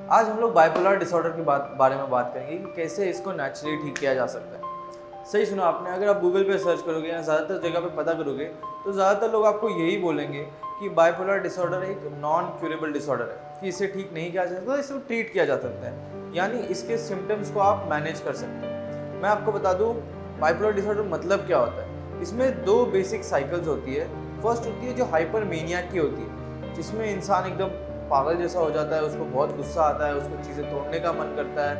आज हम लोग बाइपोलर डिसऑर्डर के बारे में बात करेंगे कि कैसे इसको नेचुरली ठीक किया जा सकता है। सही सुना आपने, अगर आप गूगल पे सर्च करोगे या ज़्यादातर जगह पे पता करोगे तो ज़्यादातर लोग आपको यही बोलेंगे कि बाइपोलर डिसऑर्डर एक नॉन क्यूरेबल डिसऑर्डर है, कि इसे ठीक नहीं किया जा सकता, इसे ट्रीट किया जा सकता है, यानी इसके सिम्टम्स को आप मैनेज कर सकते हैं। मैं आपको बता दूँ बाइपोलर डिसऑर्डर मतलब क्या होता है। इसमें दो बेसिक साइकिल्स होती है। फर्स्ट होती है जो हाइपरमेनिया की होती है, जिसमें इंसान एकदम पागल जैसा हो जाता है, उसको बहुत गुस्सा आता है, उसको चीज़ें तोड़ने का मन करता है,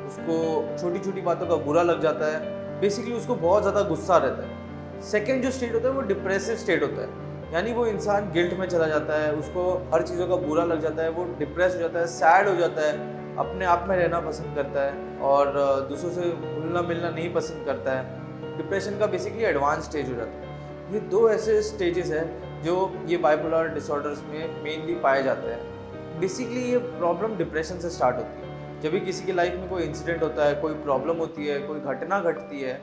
उसको छोटी छोटी बातों का बुरा लग जाता है, बेसिकली उसको बहुत ज़्यादा गुस्सा रहता है। सेकंड जो स्टेट होता है वो डिप्रेसिव स्टेट होता है, यानी वो इंसान गिल्ट में चला जाता है, उसको हर चीज़ों का बुरा लग जाता है, वो डिप्रेस हो जाता है, सैड हो जाता है, अपने आप में रहना पसंद करता है और दूसरों से घुलना मिलना नहीं पसंद करता है। डिप्रेशन का बेसिकली एडवांस स्टेज हो जाता है। ये दो ऐसे स्टेजेस हैं जो ये बाइपोलर डिसऑर्डर्स में मेनली पाए जाते हैं। बेसिकली ये प्रॉब्लम डिप्रेशन से स्टार्ट होती है। जब भी किसी की लाइफ में कोई इंसिडेंट होता है, कोई प्रॉब्लम होती है, कोई घटना घटती है,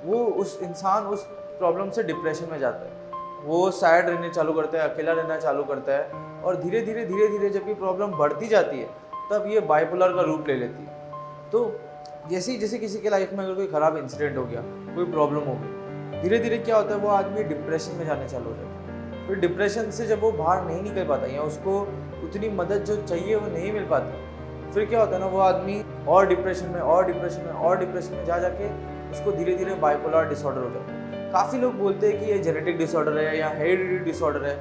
वो उस इंसान उस प्रॉब्लम से डिप्रेशन में जाता है, वो सैड रहने चालू करता है, अकेला रहना चालू करता है और धीरे धीरे जब ये प्रॉब्लम बढ़ती जाती है तब ये बाइपोलर का रूप ले लेती है। तो जैसे किसी के लाइफ में अगर कोई ख़राब इंसिडेंट हो गया, कोई प्रॉब्लम हो गई, धीरे धीरे क्या होता है वो आदमी डिप्रेशन में जाने चालू हो जाता है। फिर डिप्रेशन से जब वो बाहर नहीं निकल पाता या उसको उतनी मदद जो चाहिए वो नहीं मिल पाती, फिर क्या होता है ना, वो आदमी और डिप्रेशन में जा जाके उसको धीरे धीरे बाइपोलर डिसऑर्डर हो जाता है। काफ़ी लोग बोलते हैं कि ये जेनेटिक डिसऑर्डर है या हेरिडिटी डिसऑर्डर है।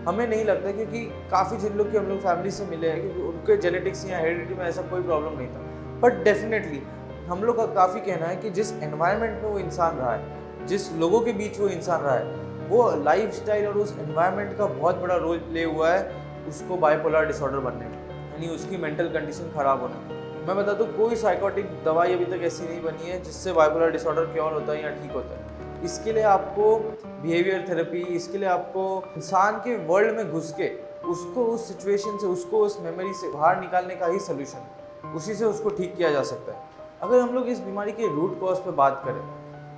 हमें नहीं लगता, क्योंकि काफ़ी जिन लोग की हम लोग फैमिली से मिले हैं, क्योंकि उनके जेनेटिक्स या हेरिडिटी में ऐसा कोई प्रॉब्लम नहीं था। बट डेफिनेटली हम लोग का काफ़ी कहना है कि जिस एनवायरनमेंट में वो इंसान रहा है, जिस लोगों के बीच वो इंसान रहा है, वो लाइफस्टाइल और उस एनवायरनमेंट का बहुत बड़ा रोल प्ले हुआ है उसको बाइपोलर डिसऑर्डर बनने में, यानी उसकी मेंटल कंडीशन ख़राब होने में। मैं बता दूँ कोई साइकोटिक दवाई अभी तक ऐसी नहीं बनी है जिससे बाइपोलर डिसऑर्डर क्योर होता है या ठीक होता है। इसके लिए आपको बिहेवियर थेरेपी, इसके लिए आपको इंसान के वर्ल्ड में घुस के उसको उस सिचुएशन से, उसको उस मेमोरी से बाहर निकालने का ही सोल्यूशन है, उसी से उसको ठीक किया जा सकता है। अगर हम लोग इस बीमारी के रूट कॉज पे बात करें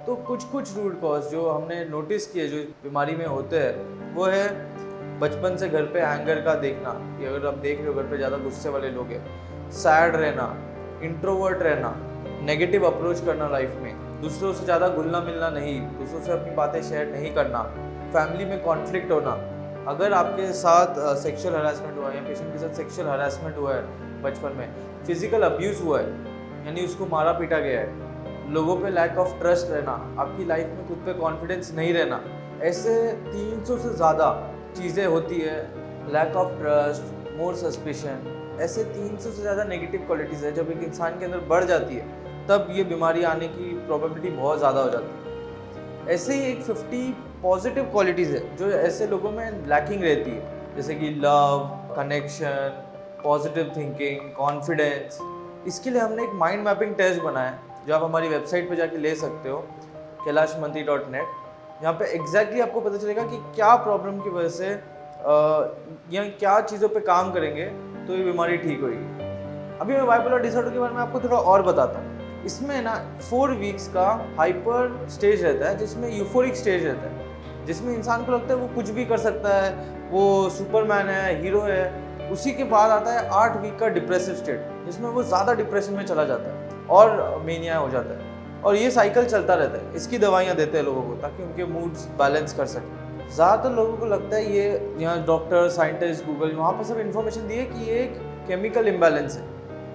तो कुछ रूट कॉज जो हमने नोटिस किए जो इस बीमारी में होते हैं वो है बचपन से घर पे एंगर का देखना, कि अगर आप देख रहे हो घर पे ज़्यादा गुस्से वाले लोग हैं, सैड रहना, इंट्रोवर्ट रहना, नेगेटिव अप्रोच करना लाइफ में, दूसरों से ज़्यादा घुलना मिलना नहीं, दूसरों से अपनी बातें शेयर नहीं करना, फैमिली में कॉन्फ्लिक्ट होना। अगर आपके साथ सेक्सुअल हरासमेंट हुआ है या पेशेंट के साथ सेक्सुअल हरासमेंट हुआ है बचपन में, फिजिकल अब्यूज़ हुआ है यानी उसको मारा पीटा गया है, लोगों पे लैक ऑफ ट्रस्ट रहना, आपकी लाइफ में खुद पे कॉन्फिडेंस नहीं रहना, ऐसे 300 से ज़्यादा चीज़ें होती है। Lack of trust, more suspicion, ऐसे 300 से ज़्यादा नेगेटिव क्वालिटीज़ है। जब एक इंसान के अंदर बढ़ जाती है तब ये बीमारी आने की प्रोबेबिलिटी बहुत ज़्यादा हो जाती है। ऐसे ही एक 50 पॉजिटिव क्वालिटीज़ है जो ऐसे लोगों में लैकिंग रहती है, जैसे कि love, connection, positive thinking, confidence. इसके लिए हमने एक माइंड मैपिंग टेस्ट बनाया है जो आप हमारी वेबसाइट पे जाके ले सकते हो, kailashmantri.net। यहाँ पे एग्जैक्टली आपको पता चलेगा कि क्या प्रॉब्लम की वजह से या क्या चीज़ों पे काम करेंगे तो ये बीमारी ठीक होगी। अभी मैं बाइपोलर डिसऑर्डर के बारे में आपको थोड़ा और बताता हूँ। इसमें ना 4 वीक्स का हाइपर स्टेज रहता है, जिसमें यूफोरिक स्टेज रहता है, जिसमें इंसान को लगता है वो कुछ भी कर सकता है, वो सुपरमैन है, हीरो है। उसी के बाद आता है 8 वीक का डिप्रेसिव स्टेट, जिसमें वो ज़्यादा डिप्रेशन में चला जाता है और मेनिया हो जाता है, और ये साइकिल चलता रहता है। इसकी दवाइयाँ देते हैं लोगों को ताकि उनके मूड्स बैलेंस कर सकें। ज़्यादातर लोगों को लगता है ये, यहाँ डॉक्टर, साइंटिस्ट, गूगल, वहाँ पर सब इन्फॉर्मेशन दी है कि ये एक केमिकल इम्बैलेंस है।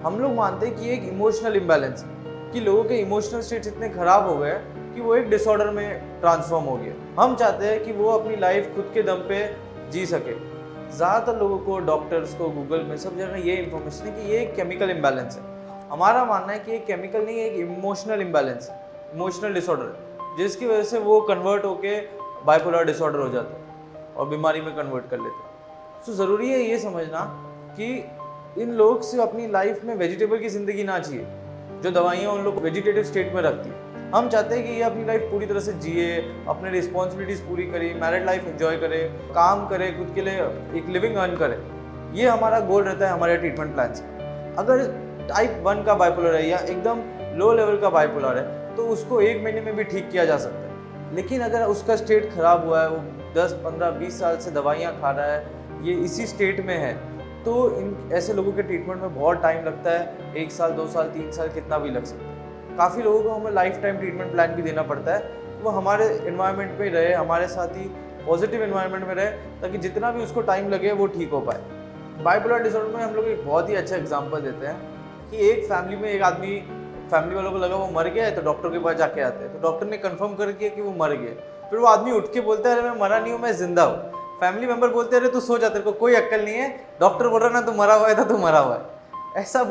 हम लोग मानते हैं कि ये एक इमोशनल इम्बैलेंस है, कि लोगों के इमोशनल स्टेट्स इतने ख़राब हो गए कि वो एक डिसऑर्डर में ट्रांसफॉर्म हो गया। हम चाहते हैं कि वो अपनी लाइफ खुद के दम पे जी सके। ज़्यादातर लोगों को, डॉक्टर्स को, गूगल में सब जगह ये इन्फॉर्मेशन है कि ये एक केमिकल इम्बैलेंस है। हमारा मानना है कि एक केमिकल नहीं है, एक इमोशनल इम्बैलेंस है, इमोशनल डिसऑर्डर है, जिसकी वजह से वो कन्वर्ट होके बाइपोलर डिसऑर्डर हो जाता है और बीमारी में कन्वर्ट कर लेते हैं। तो ज़रूरी है ये समझना कि इन लोग से अपनी लाइफ में वेजिटेबल की ज़िंदगी ना जिए, जो दवाइयाँ उन लोग वेजिटेटिव स्टेट में रखती है। हम चाहते हैं कि ये अपनी लाइफ पूरी तरह से जिए, अपने रिस्पॉन्सिबिलिटीज़ पूरी करे, मैरिड लाइफ एंजॉय करे, काम करे, खुद के लिए एक लिविंग अर्न करे। ये हमारा गोल रहता है हमारे ट्रीटमेंट प्लान से। अगर टाइप 1 का बाइपोलर है या एकदम लो लेवल का बाइपोलर है तो उसको 1 महीने में भी ठीक किया जा सकता है। लेकिन अगर उसका स्टेट ख़राब हुआ है, वो 10, 15, 20 साल से दवाइयाँ खा रहा है, ये इसी स्टेट में है, तो इन ऐसे लोगों के ट्रीटमेंट में बहुत टाइम लगता है, 1 साल 2 साल 3 साल कितना भी लग सकता है। काफ़ी लोगों को हमें लाइफ टाइम ट्रीटमेंट प्लान भी देना पड़ता है, वो हमारे इन्वायरमेंट में रहे, हमारे साथ ही पॉजिटिव इन्वायरमेंट में रहे, ताकि जितना भी उसको टाइम लगे वो ठीक हो पाए। बाइपोलर डिसऑर्डर में हम लोग एक बहुत ही अच्छा एग्जांपल देते हैं कि एक फैमिली में एक आदमी, फैमिली वालों को लगा वो मर गया है, तो डॉक्टर के पास जाके आते हैं, तो डॉक्टर ने कंफर्म कर दिया कि वो मर गए। फिर वो आदमी उठ के बोलता है, अरे मैं मरा नहीं हूँ, मैं जिंदा हूँ। फैमिली मेंबर बोलते हैं, अरे तू सो जा, तेरे को कोई अक्ल नहीं है, डॉक्टर बोल रहा ना तू मरा हुआ है, तो तू मरा हुआ है। ऐसे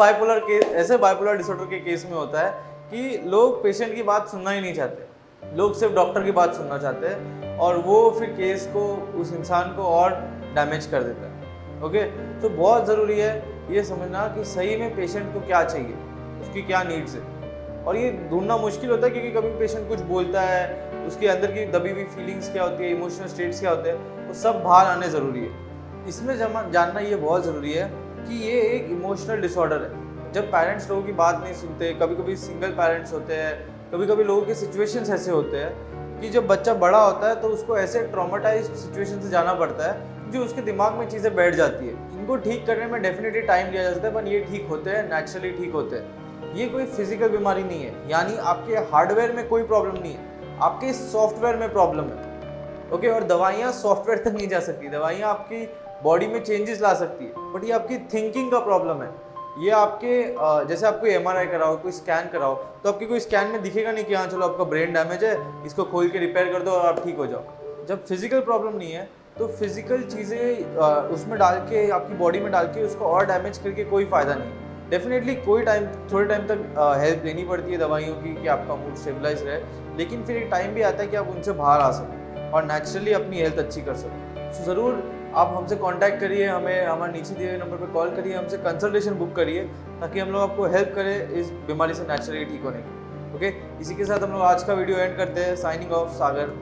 बाइपोलर डिसऑर्डर के केस में होता है कि लोग पेशेंट की बात सुनना ही नहीं चाहते, लोग सिर्फ डॉक्टर की बात सुनना चाहते हैं, और वो फिर केस को, उस इंसान को और डैमेज कर देता है। ओके, तो बहुत ज़रूरी है ये समझना कि सही में पेशेंट को क्या चाहिए, उसकी क्या नीड्स है। और ये ढूंढना मुश्किल होता है क्योंकि कभी पेशेंट कुछ बोलता है, उसके अंदर की दबी हुई फीलिंग्स क्या होती है, इमोशनल स्टेट्स क्या होते हैं, वो सब बाहर आने ज़रूरी है। इसमें जानना ये बहुत ज़रूरी है कि ये एक इमोशनल डिसऑर्डर है। जब पेरेंट्स लोगों की बात नहीं सुनते, कभी कभी सिंगल पेरेंट्स होते हैं, कभी कभी लोगों के सिचुएशंस ऐसे होते हैं कि जब बच्चा बड़ा होता है तो उसको ऐसे ट्रॉमेटाइज्ड सिचुएशन से जाना पड़ता है जो उसके दिमाग में चीज़ें बैठ जाती है। इनको ठीक करने में डेफिनेटली टाइम लिया जा सकता है, पर ये ठीक होते हैं, नेचुरली ठीक होते हैं। ये कोई फिजिकल बीमारी नहीं है, यानी आपके हार्डवेयर में कोई प्रॉब्लम नहीं है, आपके सॉफ्टवेयर में प्रॉब्लम है। ओके, और दवाइयाँ सॉफ्टवेयर तक नहीं जा सकती, दवाइयाँ आपकी बॉडी में चेंजेस ला सकती है, बट ये आपकी थिंकिंग का प्रॉब्लम है। ये आपके जैसे आपको MRI कराओ, कोई स्कैन कराओ, तो आपकी कोई स्कैन में दिखेगा नहीं कि हाँ चलो आपका ब्रेन डैमेज है, इसको खोल के रिपेयर कर दो और आप ठीक हो जाओ। जब फिजिकल प्रॉब्लम नहीं है तो फिजिकल चीज़ें उसमें डाल के, आपकी बॉडी में डाल के उसको और डैमेज करके कोई फ़ायदा नहीं। डेफिनेटली थोड़े टाइम तक हेल्प लेनी पड़ती है दवाइयों की कि आपका मूड स्टेबलाइज रहे, लेकिन फिर एक टाइम भी आता है कि आप उनसे बाहर आ सकें और नेचुरली अपनी हेल्थ अच्छी कर सकें। तो ज़रूर आप हमसे कांटेक्ट करिए, हमें हमारे नीचे दिए हुए नंबर पर कॉल करिए, हमसे कंसल्टेशन बुक करिए, ताकि हम लोग आपको हेल्प करें इस बीमारी से नेचुरली ठीक होने की। ओके, इसी के साथ हम लोग आज का वीडियो एंड करते हैं। साइनिंग ऑफ, सागर।